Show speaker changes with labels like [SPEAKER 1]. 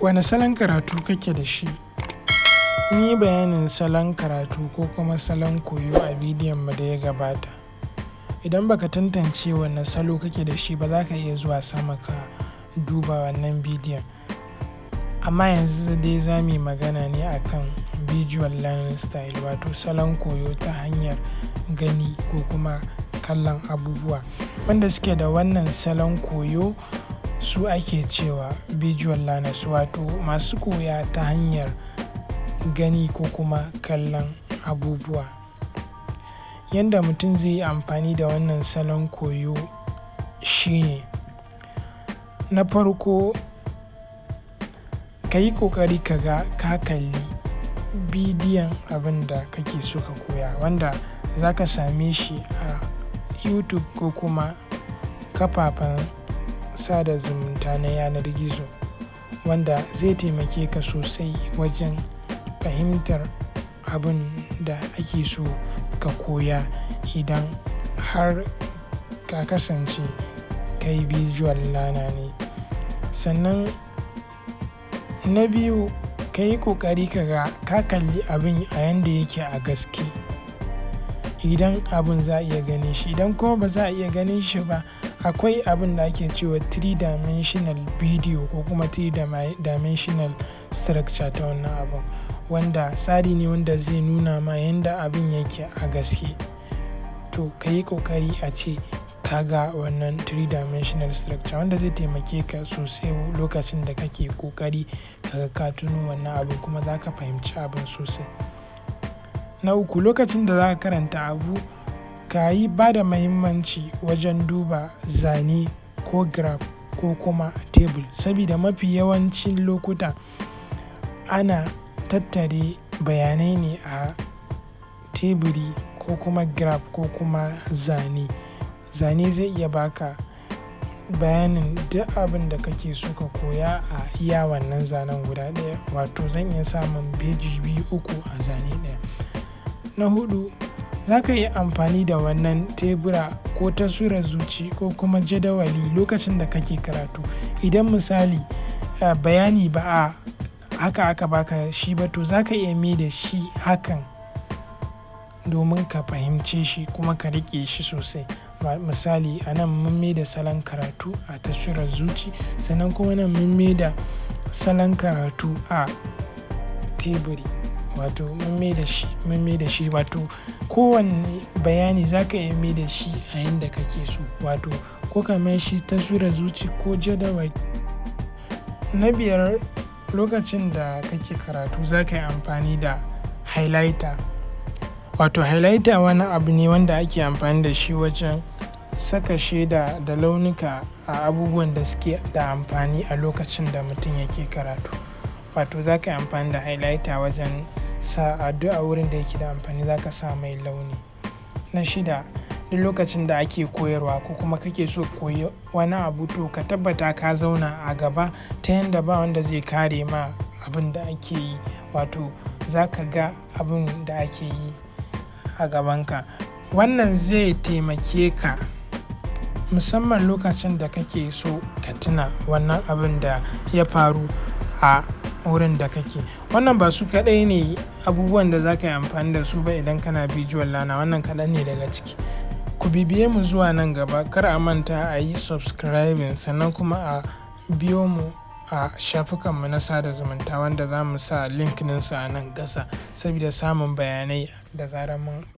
[SPEAKER 1] Wane salon karatu kake da shi? Mun yi bayanin salon karatu ko kuma salon koyo a bidiyon mu da ya gabata. Idan baka tantance wane salo kake da shi ba, za ka iya zuwa sama ka duba wannan bidiyon. Amma yanzu dai za mu yi magana ne akan visual learning style, wato salon koyo ta hanyar gani ko kuma kallon abubuwa. Wanda suke da wannan salon koyo su ake cewa visual learners, wato masu koya ta hanyar gani ko kuma kallon abubuwa. Yanda mutum zai yi amfani da wannan salon koyo shine: na farko, ka yi ƙoƙari ka ga ka kalli bidiyon abin da kake so ka koya, wanda za ka same shi a YouTube ko kuma kafafen sada zumunta na yanar gizo, wanda zai taimake ka sosai wajen fahimtar abin da ake so ka koya idan har ka kasance kai visual learner ne. Sannan na biyu, ka yi ƙoƙari ka ga ka kalli abin a yanda yake a gaske, idan abin za a iya ganin shi. Idan kuma ba za a iya ganin shi ba, akwai abin da ake cewa 3-dimensional video ko kuma 3-dimensional structure ta wannan abin, wanda tsari ne wanda zai nuna ma yanda abin yake a gaske. To ka yi ƙoƙari a ce ka ga wannan 3-dimensional structure, wanda zai taimake ka sosai lokacin da kake ƙoƙari ka tuno wannan abin, kuma za ka fahimci abin sosai. Na uku, lokacin da za ka karanta abu, ka yi ba da muhimmanci wajen duba zane ko graph ko kuma table, saboda mafi yawancin lokuta ana tattare bayanai ne a teburi ko kuma graph ko kuma zane. Zane zai iya baka bayanin duk abin da kake so ka koya a iya wannan zanen guda ɗaya, wato zan iya samun peji 2-3 a zane ɗaya. Na hudu, za ka yi amfani da wannan tebura ko taswirar zuci ko kuma jadawali lokacin da kake karatu. Idan misali bayani ba a haka aka baka shi ba, to za ka iya mai da shi hakan domin ka fahimce shi kuma ka riƙe shi sosai. Misali, a nan mun mai da salon karatu a taswirar zuci, sannan kuma nan mun mai da salon karatu a teburi, wato mun mai da shi wato kowanne bayani za ka iya mai da shi a yanda kake so, wato ko ka mai shi taswirar zuci ko jadawali. Na biyar, lokacin da kake karatu za ka yi amfani da highlighter. Wato highlighter wani abu ne wanda ake amfani da shi wajen saka sheda da launuka a abubuwan da suke da amfani a lokacin da mutum yake karatu. Wato za ka yi amfani da highlighter wajen sa a duk a wurin da yake da amfani, za ka sa mai launi. Na shida, duk lokacin da ake koyarwa ko kuma kake so koyi wani abu, to ka tabbata ka zauna a gaba ta yanda ba wanda zai kare ma abin da ake yi, wato za ka ga abin da ake yi a gabanka. Wannan zai taimake ka musamman lokacin da kake so ka tuna wannan abin da ya faru a wurin da kake. Wannan ba su kaɗai ne abubuwan da za ka yi amfani da su ba idan kana visual learner, wannan kaɗan ne daga ciki. Ku bibiye mu zuwa nan gaba, kar a manta a yi subscribing, sannan kuma a biyo mu a shafukanmu na sada zumunta, wanda za mu sa link ɗinsa a nan ƙasa saboda samun bayanai da zarar mun